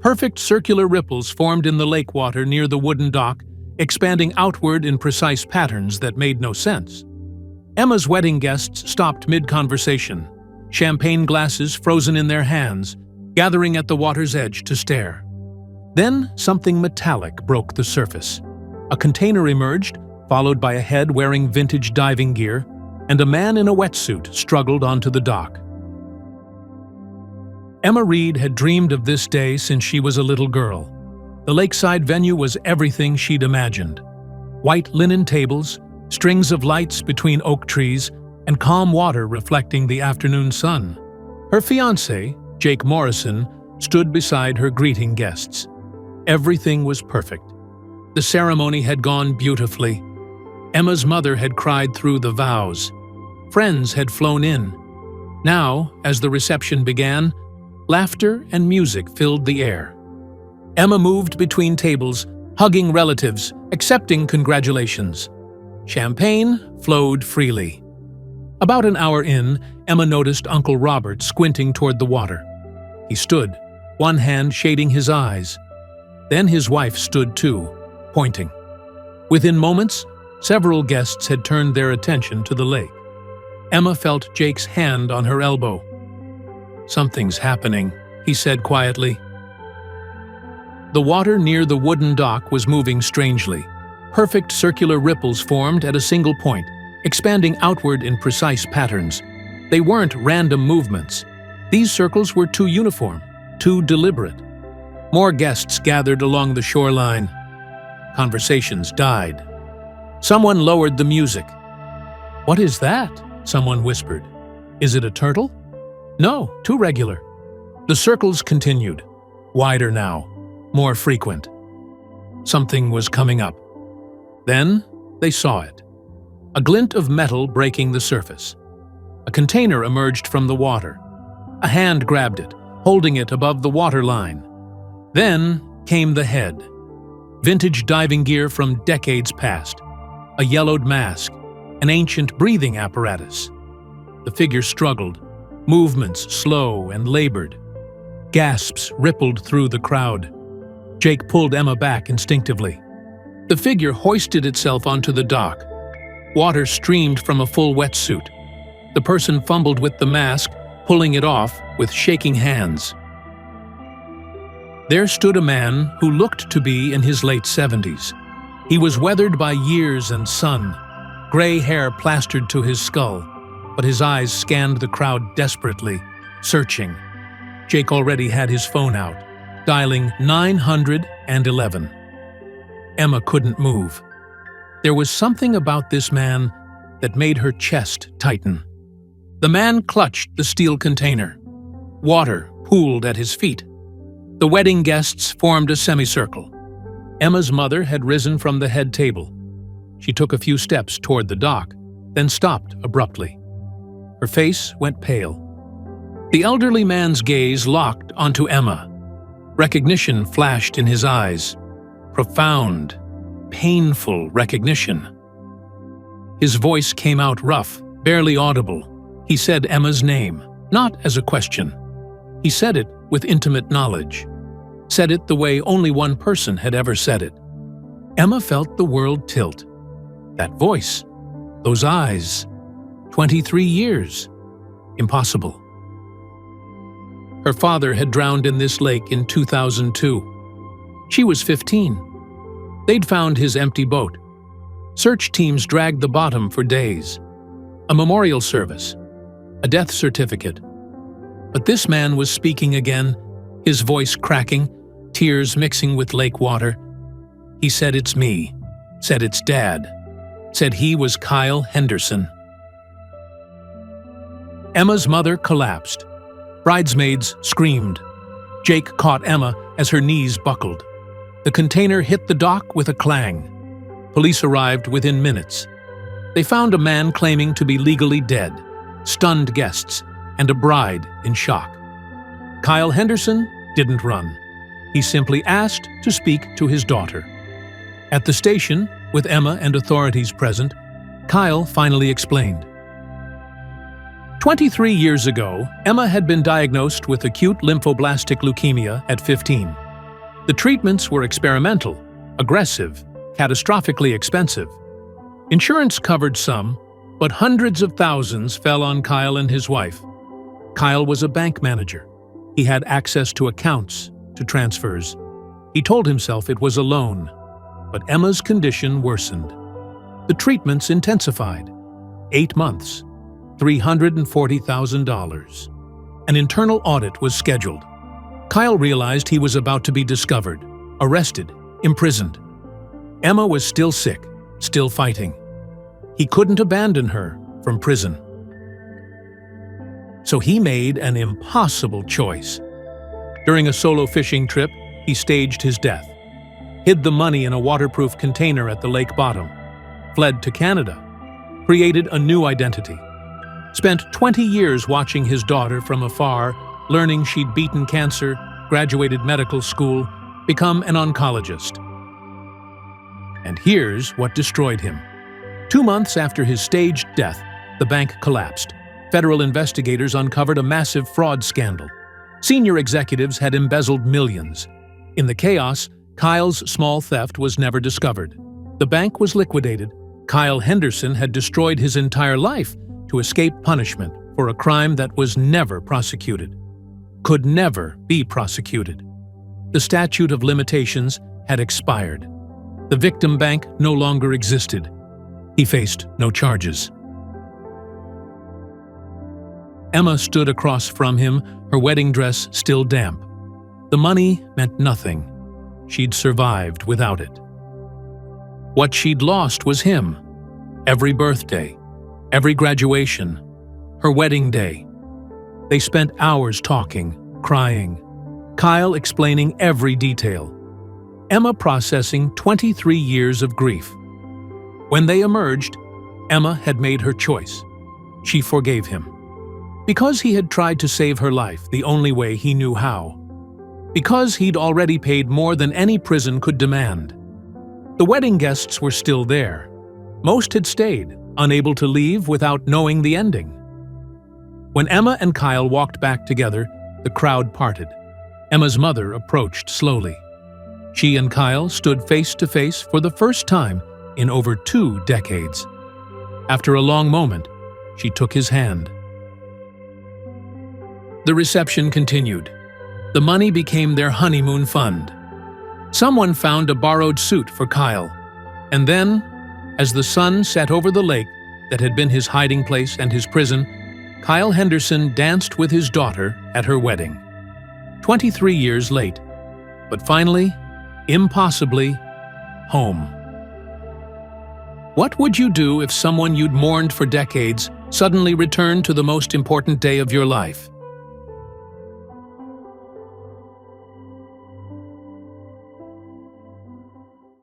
Perfect circular ripples formed in the lake water near the wooden dock, expanding outward in precise patterns that made no sense. Emma's wedding guests stopped mid-conversation, champagne glasses frozen in their hands, gathering at the water's edge to stare. Then something metallic broke the surface. A container emerged, followed by a head wearing vintage diving gear, and a man in a wetsuit struggled onto the dock. Emma Reed had dreamed of this day since she was a little girl. The lakeside venue was everything she'd imagined. White linen tables, strings of lights between oak trees, and calm water reflecting the afternoon sun. Her fiancé, Jake Morrison, stood beside her greeting guests. Everything was perfect. The ceremony had gone beautifully. Emma's mother had cried through the vows. Friends had flown in. Now, as the reception began, laughter and music filled the air. Emma moved between tables, hugging relatives, accepting congratulations. Champagne flowed freely. About an hour in, Emma noticed Uncle Robert squinting toward the water. He stood, one hand shading his eyes. Then his wife stood too, pointing. Within moments, several guests had turned their attention to the lake. Emma felt Jake's hand on her elbow. "Something's happening," he said quietly. The water near the wooden dock was moving strangely. Perfect circular ripples formed at a single point, expanding outward in precise patterns. They weren't random movements. These circles were too uniform, too deliberate. More guests gathered along the shoreline. Conversations died. Someone lowered the music. "What is that?" someone whispered. "Is it a turtle?" "No, too regular." The circles continued, wider now, more frequent. Something was coming up. Then they saw it. A glint of metal breaking the surface. A container emerged from the water. A hand grabbed it, holding it above the waterline. Then came the head. Vintage diving gear from decades past. A yellowed mask, an ancient breathing apparatus. The figure struggled, movements slow and labored. Gasps rippled through the crowd. Jake pulled Emma back instinctively. The figure hoisted itself onto the dock. Water streamed from a full wetsuit. The person fumbled with the mask, pulling it off with shaking hands. There stood a man who looked to be in his late 70s. He was weathered by years and sun, gray hair plastered to his skull, but his eyes scanned the crowd desperately, searching. Jake already had his phone out, dialing 911. Emma couldn't move. There was something about this man that made her chest tighten. The man clutched the steel container. Water pooled at his feet. The wedding guests formed a semicircle. Emma's mother had risen from the head table. She took a few steps toward the dock, then stopped abruptly. Her face went pale. The elderly man's gaze locked onto Emma. Recognition flashed in his eyes. Profound, painful recognition. His voice came out rough, barely audible. He said Emma's name, not as a question. He said it with intimate knowledge. Said it the way only one person had ever said it. Emma felt the world tilt. That voice, those eyes, 23 years. Impossible. Her father had drowned in this lake in 2002. She was 15. They'd found his empty boat. Search teams dragged the bottom for days. A memorial service. A death certificate. But this man was speaking again, his voice cracking, tears mixing with lake water. He said it's me. Said it's Dad. Said he was Kyle Henderson. Emma's mother collapsed. Bridesmaids screamed. Jake caught Emma as her knees buckled. The container hit the dock with a clang. Police arrived within minutes. They found a man claiming to be legally dead, stunned guests, and a bride in shock. Kyle Henderson didn't run. He simply asked to speak to his daughter. At the station, with Emma and authorities present, Kyle finally explained. 23 years ago, Emma had been diagnosed with acute lymphoblastic leukemia at 15. The treatments were experimental, aggressive, catastrophically expensive. Insurance covered some, but hundreds of thousands fell on Kyle and his wife. Kyle was a bank manager. He had access to accounts, to transfers. He told himself it was a loan, but Emma's condition worsened. The treatments intensified. 8 months, $340,000. An internal audit was scheduled. Kyle realized he was about to be discovered, arrested, imprisoned. Emma was still sick, still fighting. He couldn't abandon her from prison. So he made an impossible choice. During a solo fishing trip, he staged his death, hid the money in a waterproof container at the lake bottom, fled to Canada, created a new identity, spent 20 years watching his daughter from afar, learning she'd beaten cancer, graduated medical school, become an oncologist. And here's what destroyed him. 2 months after his staged death, the bank collapsed. Federal investigators uncovered a massive fraud scandal. Senior executives had embezzled millions. In the chaos, Kyle's small theft was never discovered. The bank was liquidated. Kyle Henderson had destroyed his entire life to escape punishment for a crime that was never prosecuted, could never be prosecuted. The statute of limitations had expired. The victim bank no longer existed. He faced no charges. Emma stood across from him, her wedding dress still damp. The money meant nothing. She'd survived without it. What she'd lost was him. Every birthday, every graduation, her wedding day. They spent hours talking, crying, Kyle explaining every detail, Emma processing 23 years of grief. When they emerged, Emma had made her choice. She forgave him. Because he had tried to save her life the only way he knew how. Because he'd already paid more than any prison could demand. The wedding guests were still there. Most had stayed, unable to leave without knowing the ending. When Emma and Kyle walked back together, the crowd parted. Emma's mother approached slowly. She and Kyle stood face to face for the first time in over 2 decades. After a long moment, she took his hand. The reception continued. The money became their honeymoon fund. Someone found a borrowed suit for Kyle. And then, as the sun set over the lake that had been his hiding place and his prison, Kyle Henderson danced with his daughter at her wedding. 23 years late, but finally, impossibly, home. What would you do if someone you'd mourned for decades suddenly returned to the most important day of your life?